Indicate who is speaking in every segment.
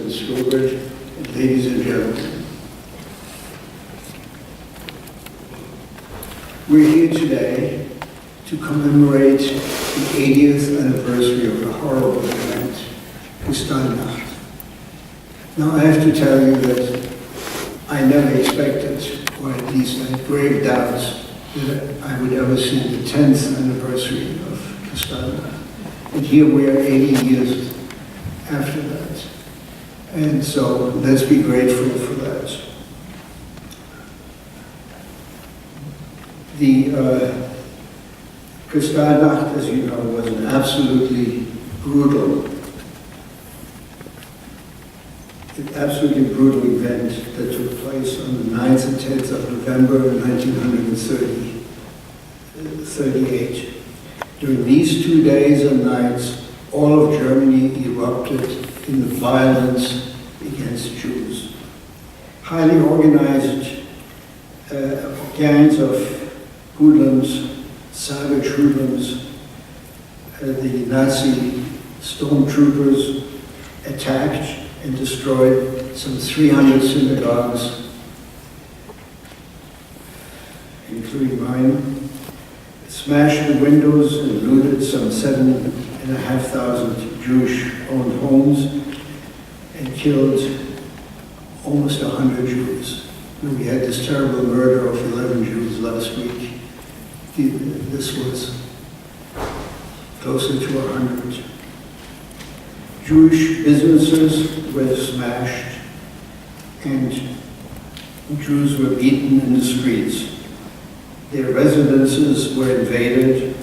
Speaker 1: President Norbert, and ladies and gentlemen. We're here today to commemorate the 80th anniversary of the horrible event, Kristallnacht. Now, I have to tell you that I never expected, or at least I had grave doubts, that I would ever see the 10th anniversary of Kristallnacht. And here we are 80 years after that. And so let's be grateful for that. The Kristallnacht, as you know, was an absolutely brutal event that took place on the 9th and 10th of November 1938. During these 2 days and nights, all of Germany erupted in the violence against Jews. Highly organized gangs of hoodlums, savage hoodlums, the Nazi stormtroopers attacked and destroyed some 300 synagogues, including mine, smashed the windows and looted some 7,500 Jewish-owned homes, and killed almost 100 Jews. And we had this terrible murder of 11 Jews last week. This was closer to 100. Jewish businesses were smashed, and Jews were beaten in the streets. Their residences were invaded,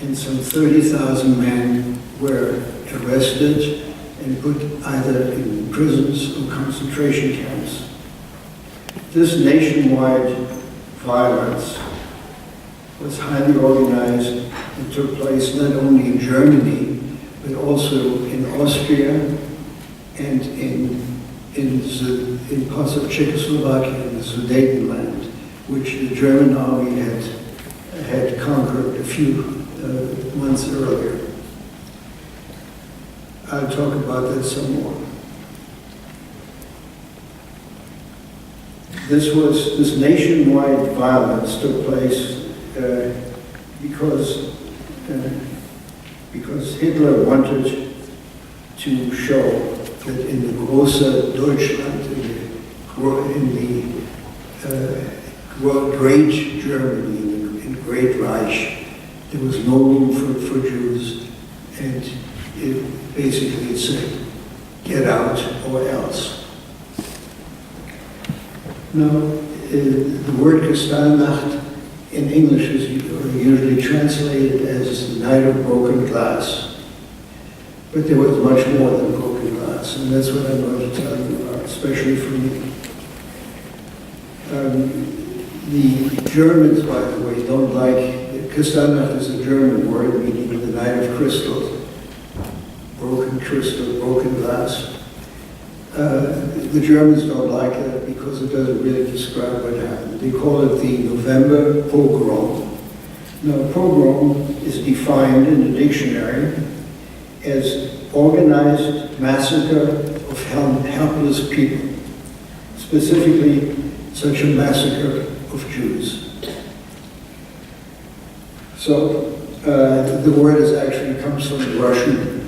Speaker 1: and some 30,000 men were arrested and put either in prisons or concentration camps. This nationwide violence was highly organized and took place not only in Germany, but also in Austria and in parts of Czechoslovakia and the Sudetenland, which the German army had conquered a few months earlier. I'll talk about that some more. This nationwide violence took place because Hitler wanted to show that in the große Deutschland, in the great Germany, in Great Reich, there was no room for Jews, and basically it said, get out or else. Now, the word Kristallnacht in English is usually translated as the night of broken glass. But there was much more than broken glass, and that's what I'm going to tell you about, especially for me. The Germans, by the way, don't like, Kristallnacht is a German word meaning the night of crystal, broken glass. The Germans don't like that because it doesn't really describe what happened. They call it the November pogrom. Now, pogrom is defined in the dictionary as organized massacre of helpless people, specifically such a massacre of Jews. So the word actually comes from the Russian,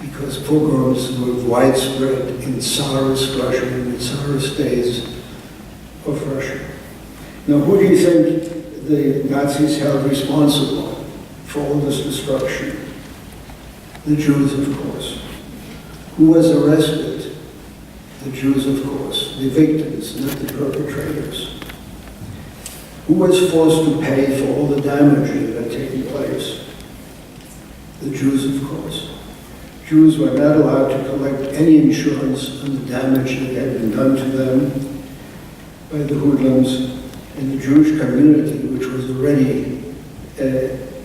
Speaker 1: because pogroms were widespread in Tsarist Russia and the Tsarist days of Russia. Now, who do you think the Nazis held responsible for all this destruction? The Jews, of course. Who was arrested? The Jews, of course. The victims, not the perpetrators. Who was forced to pay for all the damage that had taken place? The Jews, of course. Jews were not allowed to collect any insurance on the damage that had been done to them by the hoodlums, and the Jewish community, which was already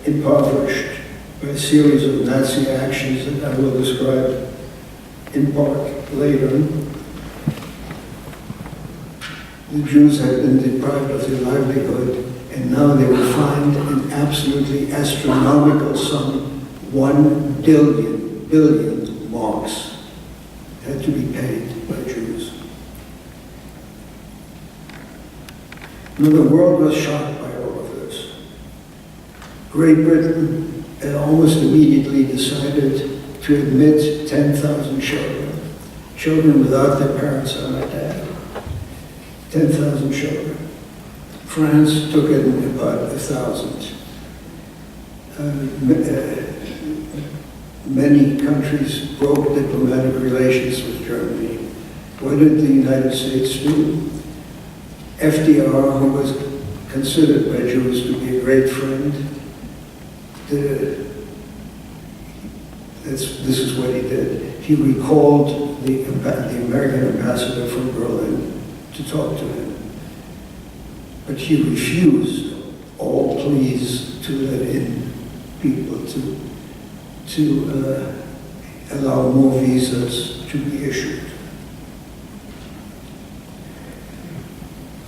Speaker 1: impoverished by a series of Nazi actions that I will describe in part later. The Jews had been deprived of their livelihood, and now they were fined an absolutely astronomical sum, 1 billion marks. Now, the world was shocked by all of this. Great Britain almost immediately decided to admit 10,000 children without their parents or their dad. 10,000 children. France took it in about 1,000. Many countries broke diplomatic relations with Germany. What did the United States do? FDR, who was considered by Jews to be a great friend, this is what he did. He recalled the American ambassador from Berlin to talk to him. But he refused all pleas to let in people, to allow more visas to be issued.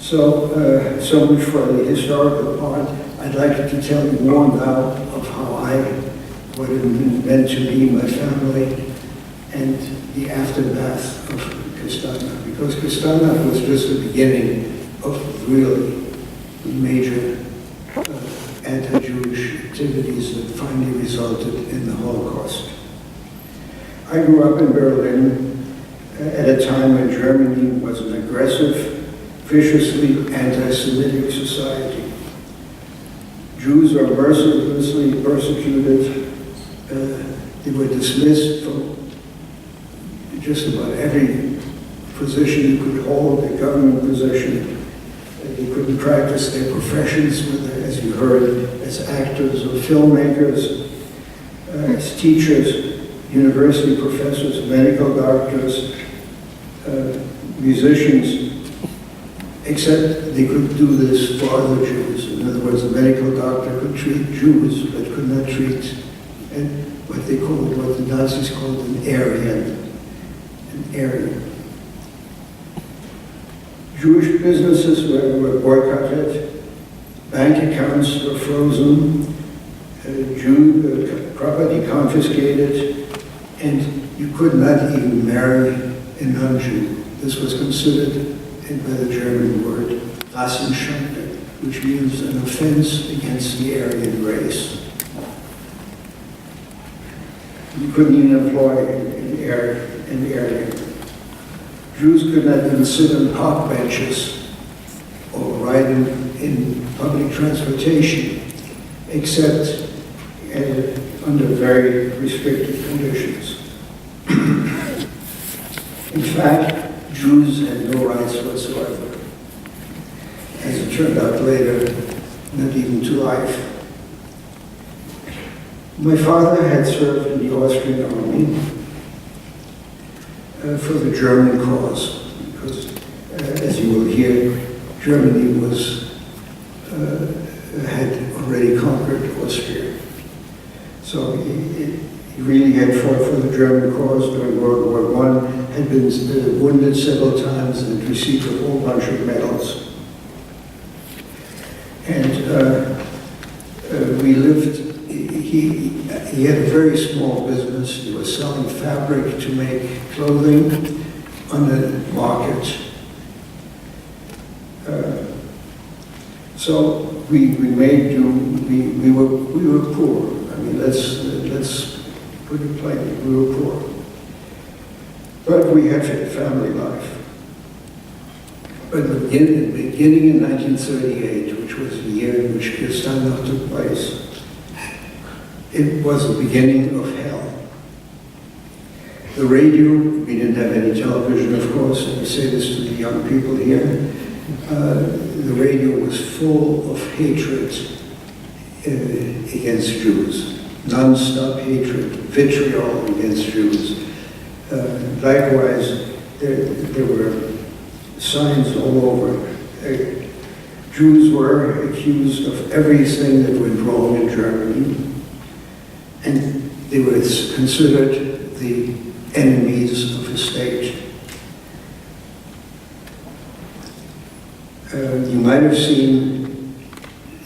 Speaker 1: So much for the historical part. I'd like to tell you more now of what it meant to me, my family, and the aftermath of Kristallnacht. Because Kristallnacht was just the beginning of really major anti-Jewish activities that finally resulted in the Holocaust. I grew up in Berlin at a time when Germany was an aggressive, viciously anti-Semitic society. Jews were mercilessly persecuted. They were dismissed from just about every position you could hold, a government position. They couldn't practice their professions, as you heard, as actors or filmmakers, as teachers, university professors, medical doctors, musicians, except they could do this for other Jews. In other words, a medical doctor could treat Jews, but could not treat what the Nazis called an Aryan. Jewish businesses were boycotted, bank accounts were frozen, Jew property confiscated, and you could not even marry a non-Jew. This was considered, by the German word, Rassenschande, which means an offense against the Aryan race. You couldn't even employ an Aryan. Jews could not even sit on park benches or ride in public transportation, except under very restricted conditions. In fact, Jews had no rights whatsoever. As it turned out later, not even to life. My father had served in the Austrian army for the German cause, because, as you will hear, Germany had already conquered Austria. So he really had fought for the German cause during World War I, had been wounded several times and received a whole bunch of medals. And we lived, he had a very small business. He was selling fabric to make clothing on the market. So we made do. We were poor. I mean, let's put it plainly. We were poor, but we had a family life. But beginning in 1938, which was the year in which Kristallnacht took place, it was the beginning of hell. The radio, we didn't have any television, of course, and I say this to the young people here. The radio was full of hatred against Jews, non-stop hatred, vitriol against Jews. Likewise, there were signs all over. Jews were accused of everything that went wrong in Germany, and they were considered the enemies of the state. You might have seen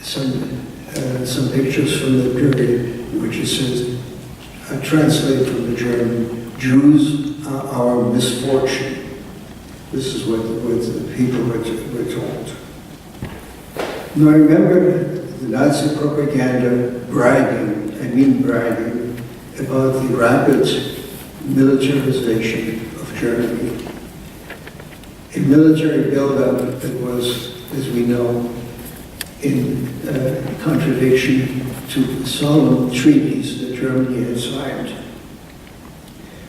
Speaker 1: some pictures from the period, which it says, I translate from the German, Jews are our misfortune. This is what the people were told. Now I remember the Nazi propaganda bragging about the rapid militarization of Germany. A military buildup that was, as we know, in contradiction to solemn treaties that Germany had signed.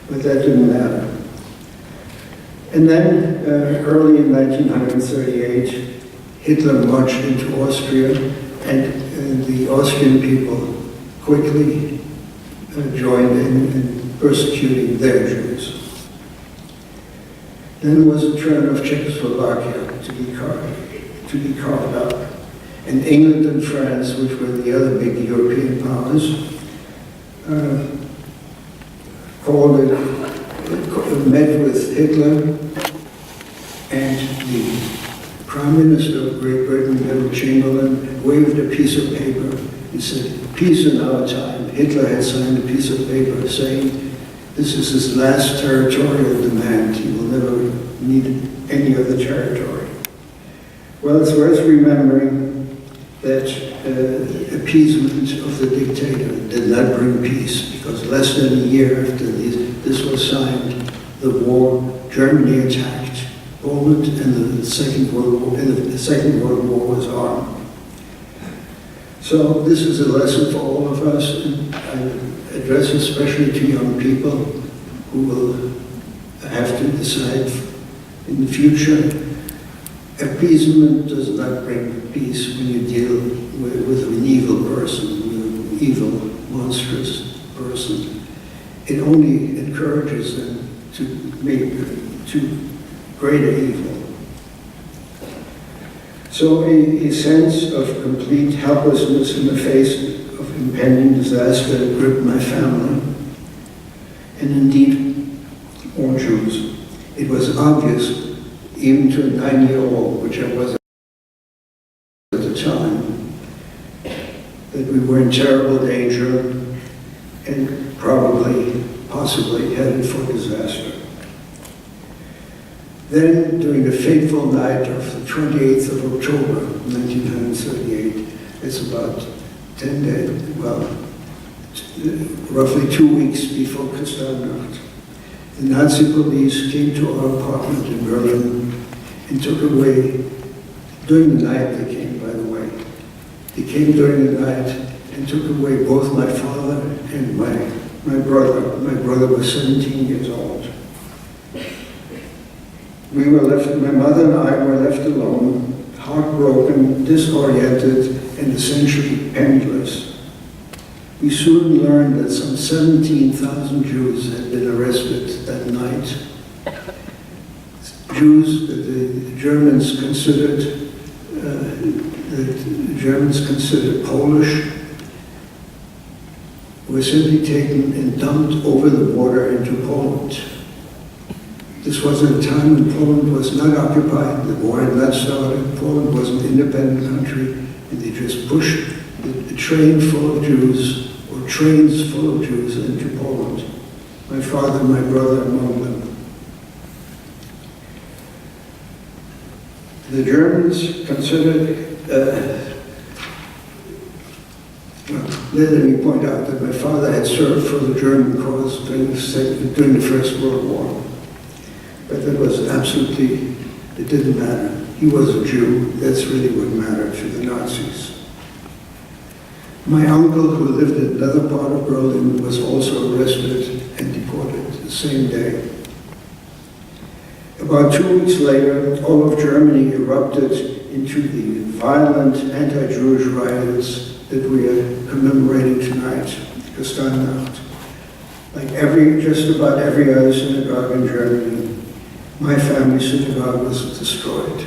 Speaker 1: But that didn't matter. And then, early in 1938, Hitler marched into Austria, and the Austrian people quickly joined in persecuting their Jews. Then was the turn of Czechoslovakia to be carved up. And England and France, which were the other big European powers, met with Hitler and the Prime Minister of Great Britain, Neville Chamberlain, waved a piece of paper. He said, "Peace in our time." Hitler had signed a piece of paper saying, this is his last territorial demand. He will never need any other territory. Well, it's worth remembering that appeasement of the dictator did not bring peace, because less than a year after this was signed, Germany attacked Poland, and the Second World War was on. So this is a lesson for all of us, and I address especially to young people who will have to decide in the future. Appeasement does not bring peace when you deal with an evil person, with an evil, monstrous person. It only encourages them to greater evil. So a sense of complete helplessness in the face of impending disaster gripped my family, and indeed all Jews. It was obvious, even to a 9-year-old, which I was at the time, that we were in terrible danger and possibly headed for disaster. Then, during the fateful night of the 28th of October, 1938, it's about 10 days, roughly 2 weeks before Kristallnacht, the Nazi police came to our apartment in Berlin and took away, during the night they came, by the way, they came during the night and took away both my father and my brother. My brother was 17 years old. We were left, my mother and I were left alone, heartbroken, disoriented, and essentially penniless. We soon learned that some 17,000 Jews had been arrested that night. Jews that the Germans considered Polish were simply taken and dumped over the border into Poland. This was at a time when Poland was not occupied, the war had not started, Poland was an independent country, and they just pushed a train full of Jews, or trains full of Jews, into Poland. My father and my brother among them. The Germans considered, let me point out that my father had served for the German cause during the First World War. But that was absolutely, it didn't matter. He was a Jew, that's really what mattered to the Nazis. My uncle, who lived in another part of Berlin, was also arrested and deported the same day. About 2 weeks later, all of Germany erupted into the violent anti-Jewish riots that we are commemorating tonight, Kristallnacht. Like just about every other synagogue in Germany, my family synagogue was destroyed.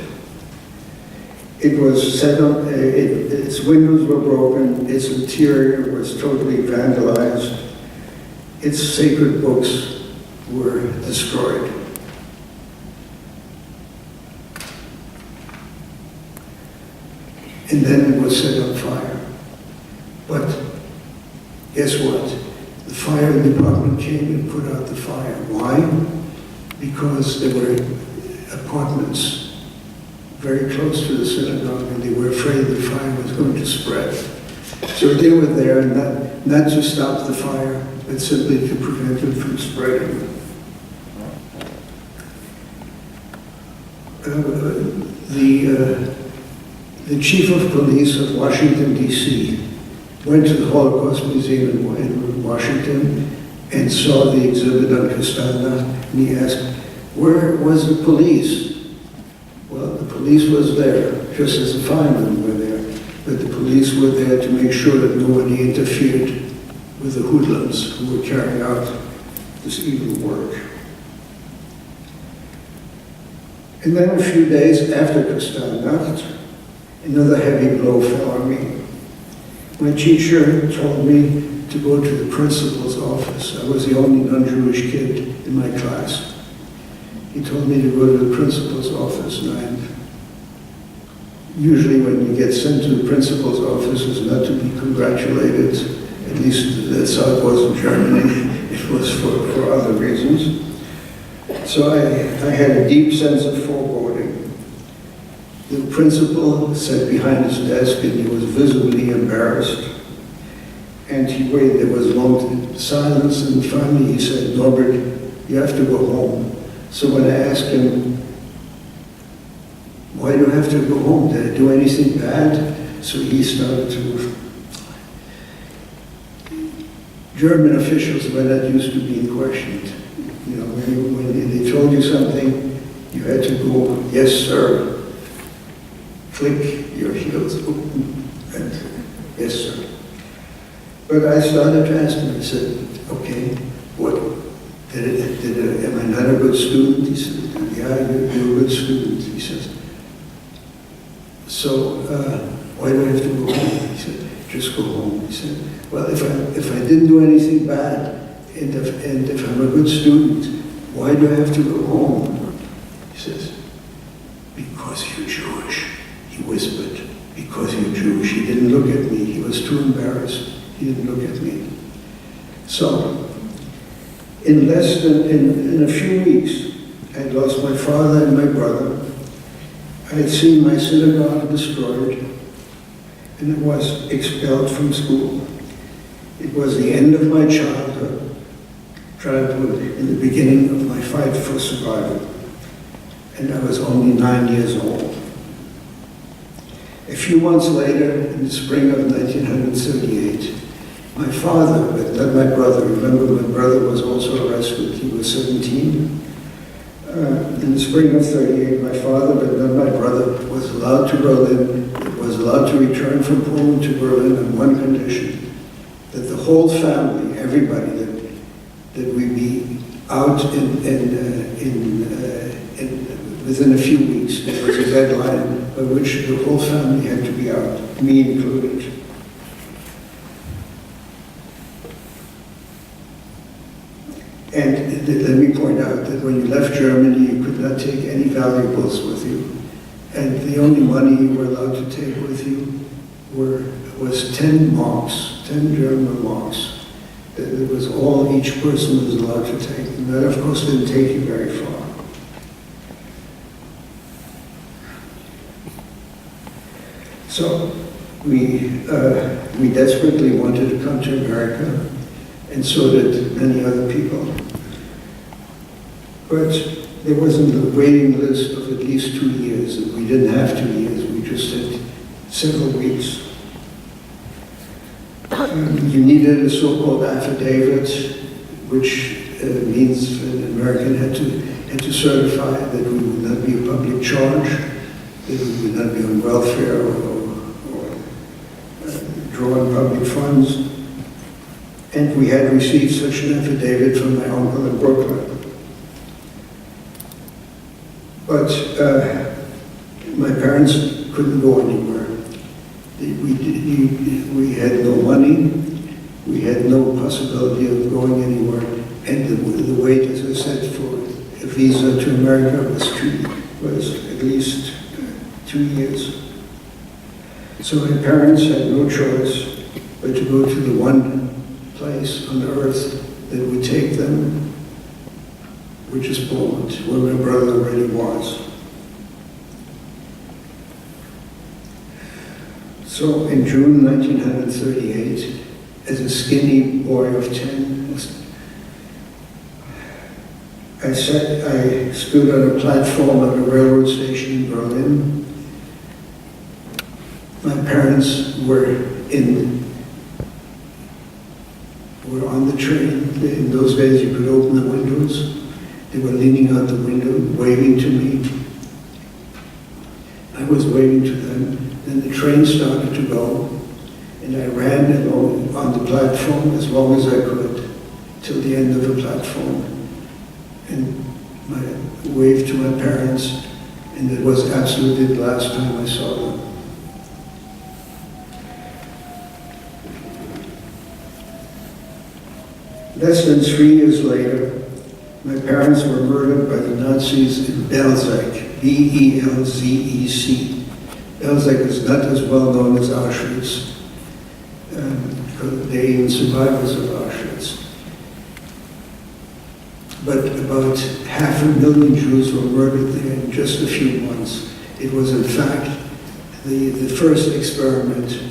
Speaker 1: It was set up, its windows were broken, its interior was totally vandalized, its sacred books were destroyed. And then it was set on fire. But guess what? The fire department came and put out the fire. Why? Because there were apartments, very close to the synagogue, and they were afraid the fire was going to spread. So they were there, not to stop the fire, but simply to prevent it from spreading. The chief of police of Washington, D.C., went to the Holocaust Museum in Washington and saw the exhibit on Kristallnacht, and he asked, where was the police? Well, the police was there, just as the firemen were there, but the police were there to make sure that nobody interfered with the hoodlums who were carrying out this evil work. And then a few days after Kristallnacht, another heavy blow fell on me. My teacher told me to go to the principal's office. I was the only non-Jewish kid in my class. He told me to go to the principal's office, and usually when you get sent to the principal's office, it's not to be congratulated. At least that's how it was in Germany. It was for other reasons. So I had a deep sense of foreboding. The principal sat behind his desk and he was visibly embarrassed. And he waited, there was a long silence, and finally he said, Norbert, you have to go home. So when I asked him, why do I have to go home? Did I do anything bad? So he started to... German officials were not used to being questioned. You know, when they told you something, you had to go, yes, sir. Click your heels open, and yes, sir. But I started to ask him, I said, okay, what, am I not a good student? He said, yeah, you're a good student. He says, so why do I have to go home? He said, just go home. He said, well, if I didn't do anything bad, and if I'm a good student, why do I have to go home? He says, because you're Jewish. He whispered, because you're Jewish. He didn't look at me. He was too embarrassed. He didn't look at me. So, in a few weeks, I had lost my father and my brother. I had seen my synagogue destroyed, and I was expelled from school. It was the end of my childhood, in the beginning of my fight for survival, and I was only 9 years old. A few months later, in the spring of 1938, my father, but not my brother, remember my brother was also arrested, he was 17. In the spring of 38, my father, but not my brother, was allowed to Berlin, was allowed to return from Poland to Berlin on one condition, that the whole family, everybody, that we be out within a few weeks. There was a deadline by which the whole family had to be out, me included. And let me point out that when you left Germany, you could not take any valuables with you. And the only money you were allowed to take with you was 10 marks, 10 German marks. It was all each person was allowed to take. And that, of course, didn't take you very far. So we desperately wanted to come to America, and so did many other people. But there wasn't a waiting list of at least 2 years, and we didn't have 2 years, we just had several weeks. You needed a so-called affidavit, which means an American had to certify that we would not be a public charge, that we would not be on welfare or draw on public funds. And we had received such an affidavit from my uncle in Brooklyn. But my parents couldn't go anywhere. We had no money, we had no possibility of going anywhere, and the wait, as I said, for a visa to America was at least 2 years. So my parents had no choice but to go to the one place on earth that would take them, which is Poland, where my brother already was. So in June 1938, as a skinny boy of 10, I stood on a platform at a railroad station in Berlin. My parents were on the train. In those days, you could open the windows. They were leaning out the window, waving to me. I was waving to them. Then the train started to go, and I ran along on the platform as long as I could till the end of the platform, and I waved to my parents, and it was absolutely the last time I saw them. Less than 3 years later, my parents were murdered by the Nazis in Belzec, B-E-L-Z-E-C. Belzec is not as well known as Auschwitz, because they're even survivors of Auschwitz. But about 500,000 Jews were murdered there in just a few months. It was, in fact, the first experiment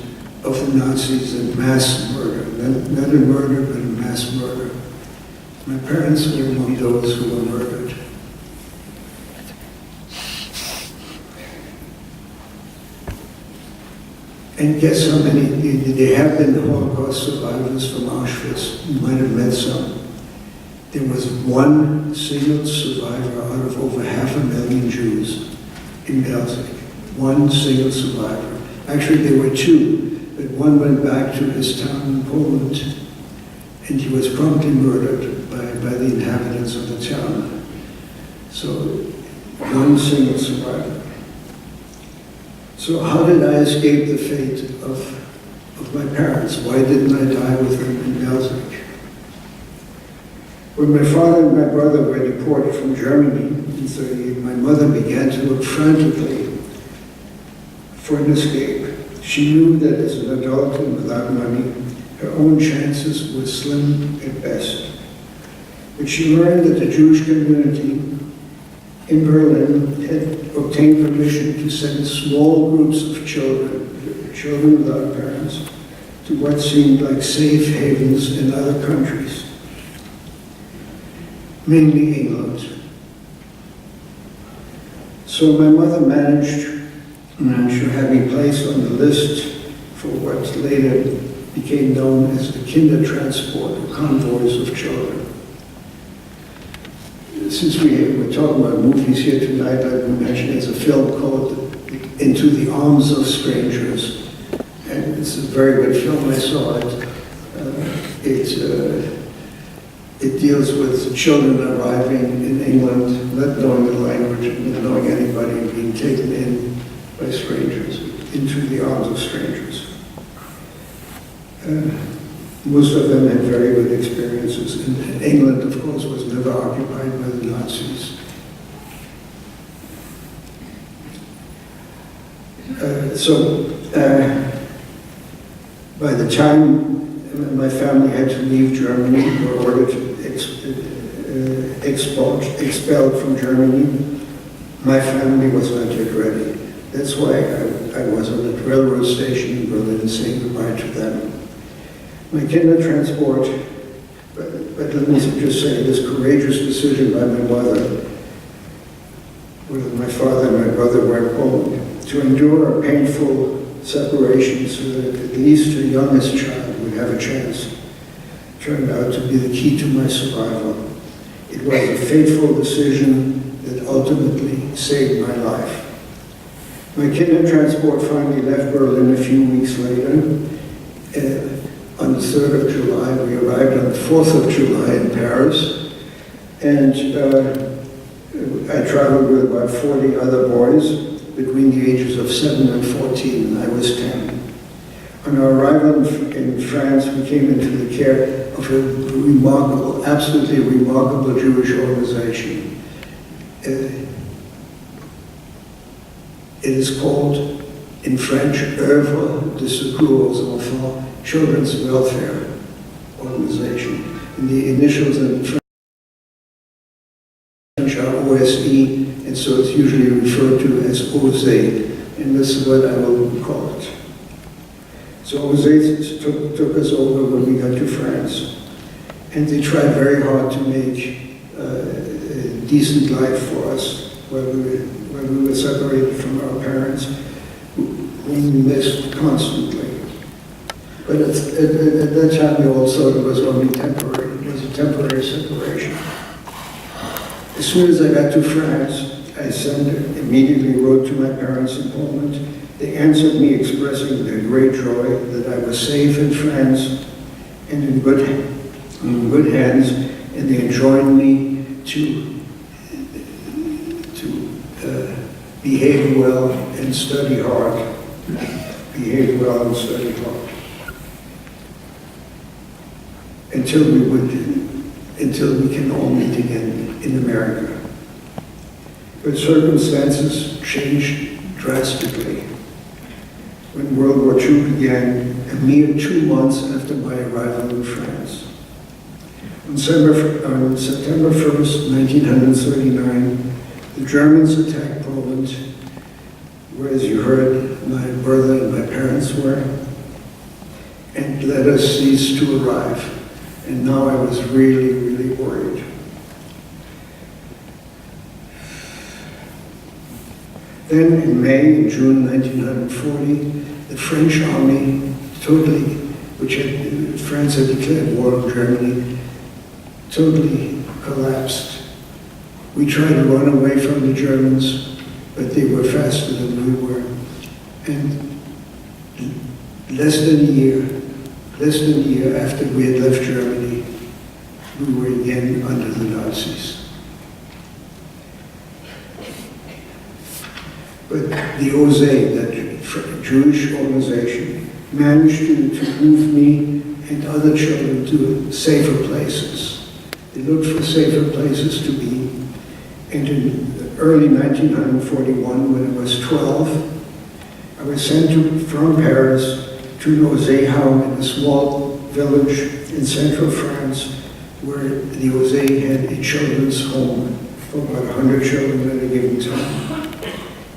Speaker 1: of the Nazis in mass murder. Not a murder, but a mass murder. My parents were among those who were murdered. And guess how many? There have been Holocaust survivors from Auschwitz. You might have met some. There was one single survivor out of over 500,000 Jews in Belzec. One single survivor. Actually, there were two, but one went back to his town in Poland, and he was promptly murdered by the inhabitants of the town. So, one single survivor. So how did I escape the fate of my parents? Why didn't I die with them in Belzec? When my father and my brother were deported from Germany in 1938, my mother began to look frantically for an escape. She knew that as an adult and without money, her own chances were slim at best. But she learned that the Jewish community in Berlin had obtained permission to send small groups of children without parents, to what seemed like safe havens in other countries, mainly England. So my mother managed to have me placed on the list for what later became known as the Kindertransport, or convoys of children. Since we're talking about movies here tonight, I would mention there's a film called Into the Arms of Strangers. And it's a very good film. I saw it. It deals with children arriving in England, not knowing the language, not knowing anybody, and being taken in by strangers, into the arms of strangers. Most of them had very good experiences. And England, of course, was never occupied by the Nazis. By the time my family had to leave Germany, were ordered expelled from Germany, my family was not yet ready. That's why I was on the railroad station in Berlin saying goodbye to them. My Kindertransport, but let me just say, this courageous decision by my mother, when my father and my brother were in Poland, to endure a painful separation so that at least her youngest child would have a chance, turned out to be the key to my survival. It was a fateful decision that ultimately saved my life. My Kindertransport finally left Berlin a few weeks later. On the 3rd of July, we arrived on the 4th of July in Paris, and I traveled with about 40 other boys between the ages of 7 and 14, and I was 10. On our arrival in France, we came into the care of a remarkable, absolutely remarkable Jewish organization. It is called, in French, Œuvre de Secours aux Enfants, Children's Welfare Organization. And the initials in French are OSE, and so it's usually referred to as OSE, and this is what I will call it. So Jose took us over when we got to France. And they tried very hard to make a decent life for us when we were separated from our parents, whom we missed constantly. But at that time, we all thought it was only temporary. It was a temporary separation. As soon as I got to France, I immediately wrote to my parents in Poland. They answered me expressing their great joy that I was safe in France and in good hands, and they enjoined me to behave well and study hard. Behave well and study hard. Until we can all meet again in America. But circumstances changed drastically. When World War II began, a mere 2 months after my arrival in France. On September 1st, 1939, the Germans attacked Poland, where, as you heard, my brother and my parents were, and let us cease to arrive. And now I was really, really worried. Then in May and June 1940, the French army France had declared war on Germany, totally collapsed. We tried to run away from the Germans, but they were faster than we were. And less than a year after we had left Germany, we were again under the Nazis. But the OSE, that Jewish organization, managed to move me and other children to safer places. They looked for safer places to be. And in early 1941, when I was 12, I was sent from Paris to an OSE home in a small village in central France, where the OSE had a children's home for about 100 children at a given time.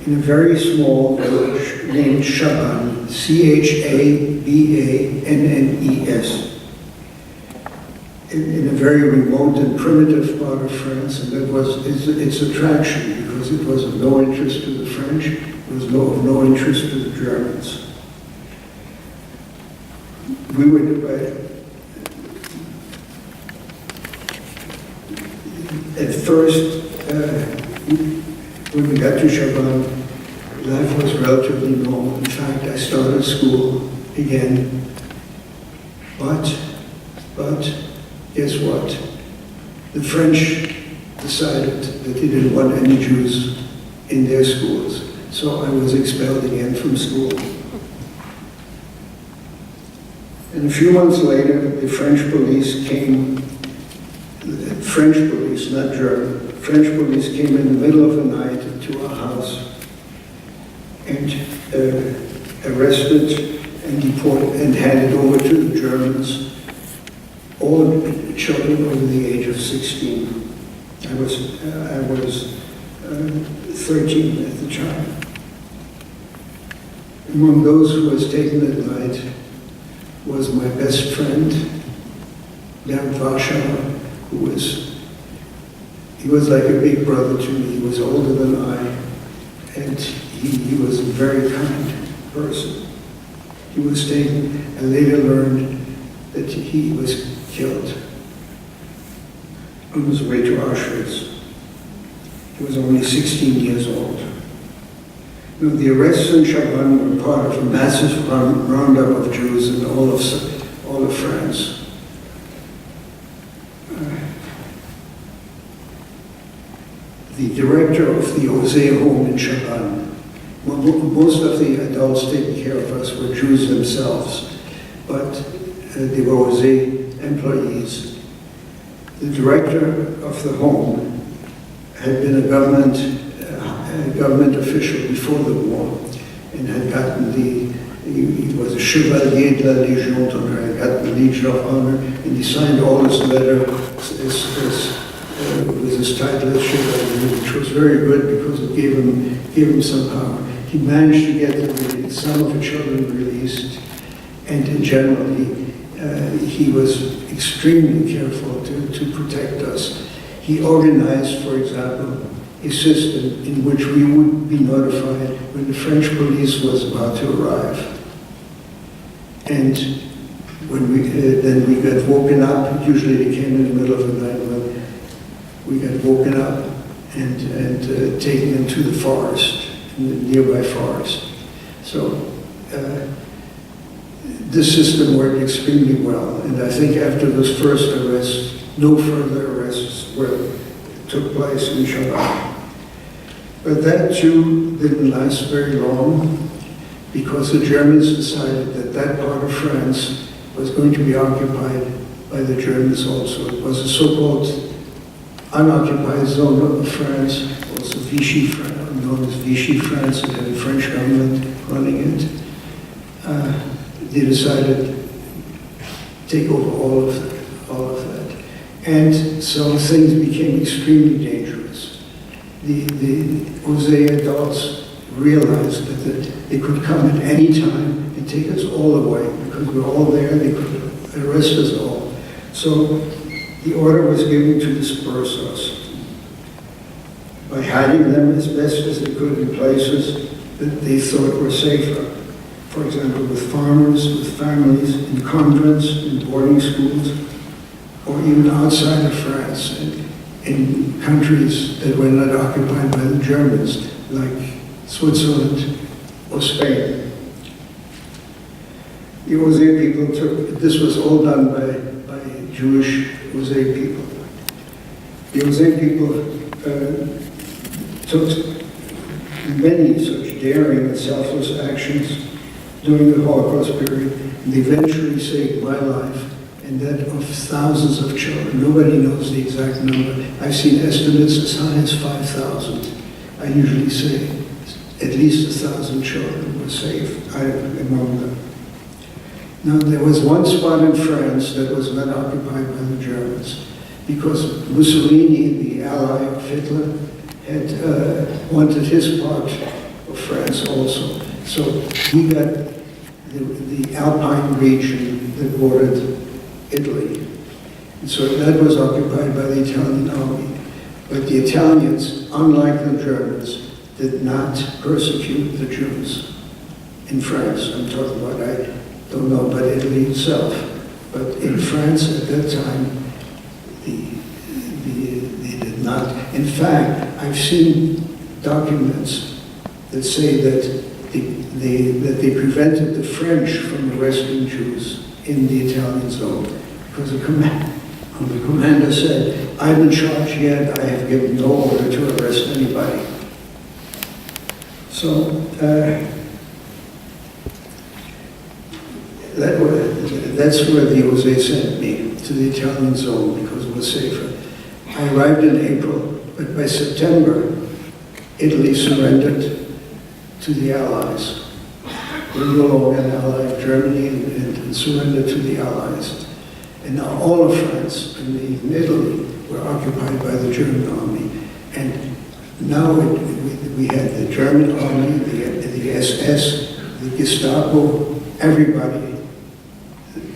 Speaker 1: In a very small village named Chabannes, Chabannes, in a very remote and primitive part of France, and that was its attraction, because it was of no interest to the French, it was of no interest to the Germans. We were, at first, when we got to Chabannes, life was relatively normal. In fact, I started school again. But, guess what? The French decided that they didn't want any Jews in their schools. So I was expelled again from school. And a few months later, the French police came, French police, not German, French police came in the middle of the night to our house and arrested and deported and handed over to the Germans all the children over the age of 16. I was 13 at the time. Among those who was taken at night was my best friend, Norbert, he was like a big brother to me. He was older than I, and he was a very kind person. He was taken. I later learned that he was killed on his way to Auschwitz. He was only 16 years old. Now, the arrests in Chabannes were part of a massive roundup of Jews in all of France. The director of the OSE home in Chabannes, most of the adults taking care of us were Jews themselves, but they were OSE employees. The director of the home had been a government official before the war, and had gotten he was a Chevalier de la Légion d'honneur, had gotten the Legion of Honor, and he signed all his letter with his title as Chevalier, which was very good because it gave him some power. He managed to get some of the children released, And generally, he was extremely careful to protect us. He organized, for example, a system in which we would be notified when the French police was about to arrive. And when then we got woken up, usually they came in the middle of the night, but we got woken up and taken into the forest, in the nearby forest. So this system worked extremely well, and I think after those first arrests, no further arrests took place in Shabbat. But that too didn't last very long, because the Germans decided that that part of France was going to be occupied by the Germans also. It was a so-called unoccupied zone of France, also Vichy France, known as Vichy France, and had the French government running it. They decided to take over all of that. And so things became extremely dangerous. The Osea adults realized that they could come at any time and take us all away, because we're all there, they could arrest us all. So the order was given to disperse us by hiding them as best as they could in places that they thought were safer. For example, with farmers, with families, in convents, in boarding schools, or even outside of France, in countries that were not occupied by the Germans, like Switzerland or Spain. The Osea people this was all done by Jewish Osea people. The Osea people took many such daring and selfless actions during the Holocaust period, and eventually saved my life and that of thousands of children. Nobody knows the exact number. I've seen estimates as high as 5,000. I usually say at least 1,000 children were saved. I among them. Now, there was one spot in France that was not occupied by the Germans, because Mussolini, the ally of Hitler, had wanted his part of France also. So he got the Alpine region that bordered Italy. And so that was occupied by the Italian army. But the Italians, unlike the Germans, did not persecute the Jews in France. I'm talking about, I don't know about Italy itself, but in France at that time, they did not. In fact, I've seen documents that say that they prevented the French from arresting Jews in the Italian zone, because the commander said, I'm in charge yet, I have given no order to arrest anybody. So that's where the Osea sent me, to the Italian zone, because it was safer. I arrived in April, but by September, Italy surrendered to the Allies. We were no longer an ally of Germany and surrendered to the Allies. And now all of France and even Italy were occupied by the German army. And now we had the German army, the SS, the Gestapo, everybody,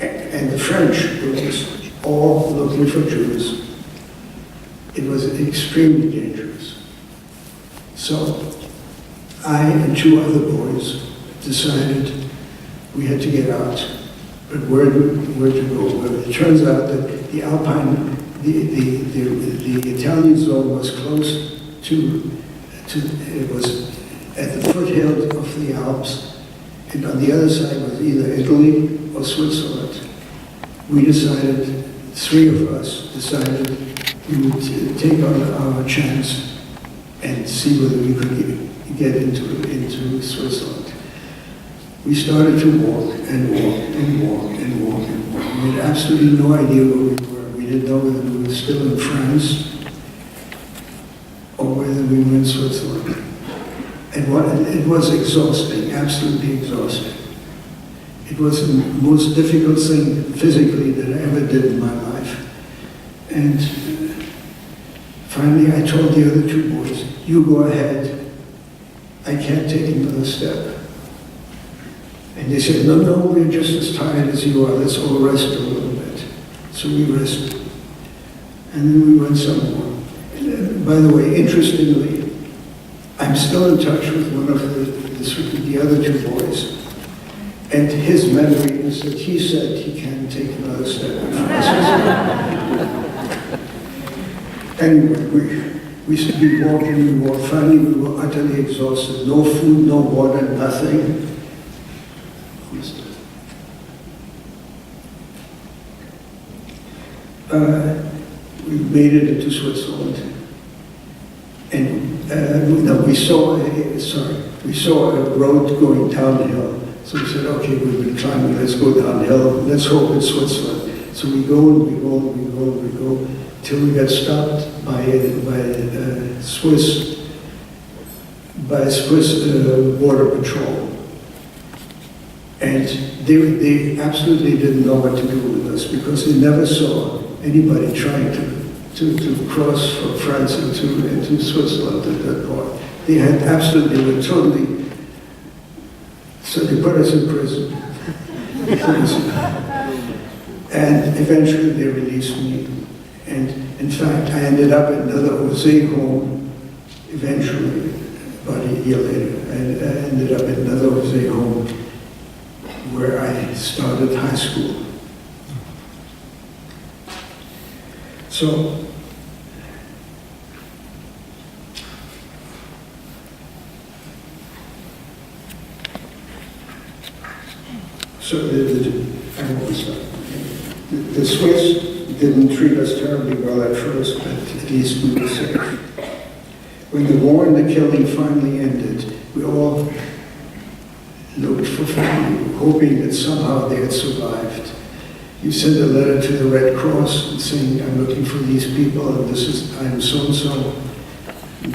Speaker 1: and the French police, all looking for Jews. It was extremely dangerous. So I and two other boys decided we had to get out, but where to go? Well, it turns out that the Alpine, the Italian zone was close to it was at the foothill of the Alps, and on the other side was either Italy or Switzerland. We decided, three of us decided we would take on our chance and see whether we could get into Switzerland. We started to walk and walk and walk and walk and walk. We had absolutely no idea where we were. We didn't know whether we were still in France or whether we were in Switzerland. And it was exhausting, absolutely exhausting. It was the most difficult thing physically that I ever did in my life. And finally I told the other two boys, you go ahead. I can't take another step. And they said, no, no, we're just as tired as you are. Let's all rest a little bit. So we rested. And then we went somewhere. By the way, interestingly, I'm still in touch with one of the other two boys. And his memory is that he said he can't take another step. Anyway, we walked, finally we were utterly exhausted. No food, no water, nothing. We made it into Switzerland. And no, we saw a road going downhill. So we said, okay, we've been climbing, let's go downhill, let's hope it's Switzerland. So we go and we go and we go and we go, till we got stopped by Swiss border patrol. And they absolutely didn't know what to do with us, because they never saw anybody trying to cross from France into Switzerland at that point. They had absolutely, they were totally, so they put us in prison. And eventually they released me. And in fact, I ended up at another Jose home eventually, about a year later. I ended up at another Jose home where I started high school. So, the Swiss didn't treat us terribly well at first, but at least we were safe. When the war and the killing finally ended, we all looked for family, hoping that somehow they had survived. You send a letter to the Red Cross saying, I'm looking for these people, and I'm so-and-so.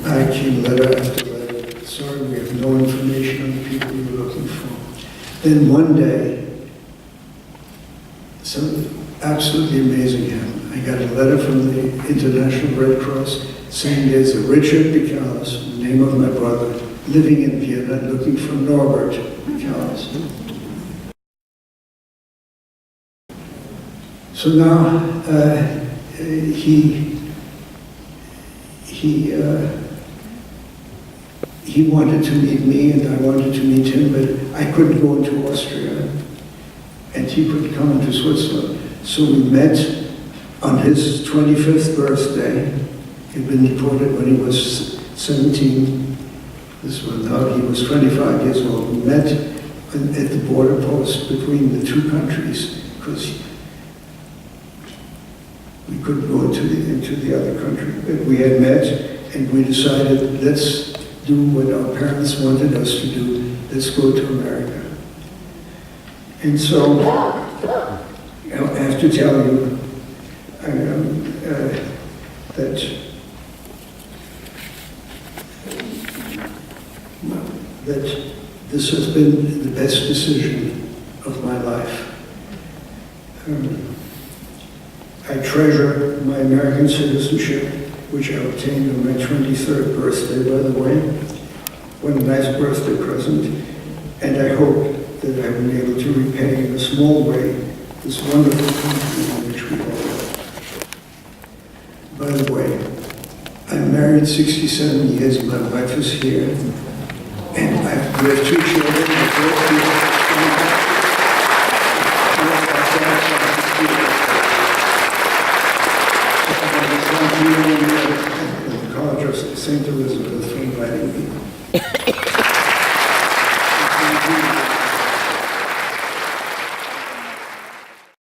Speaker 1: Back came letter after letter. Sorry, we have no information on the people you're looking for. Then one day, something absolutely amazing happened. I got a letter from the International Red Cross saying there's a Richard Picalis, the name of my brother, living in Vienna, looking for Norbert Picalis. So now he wanted to meet me and I wanted to meet him, but I couldn't go into Austria and he couldn't come into Switzerland. So we met on his 25th birthday. He'd been deported when he was 17. Now he was 25 years old. We met at the border post between the two countries because we couldn't go into the other country. But we had met and we decided, let's do what our parents wanted us to do. Let's go to America. And so, I have to tell you that this has been the best decision of my life. I treasure my American citizenship, which I obtained on my 23rd birthday, by the way. What a nice birthday present. And I hope that I will be able to repay in a small way this wonderful country in which we all live. By the way, I'm married 67 years, and my wife is here, and we have 2 children. The College of St. Elizabeth for inviting me.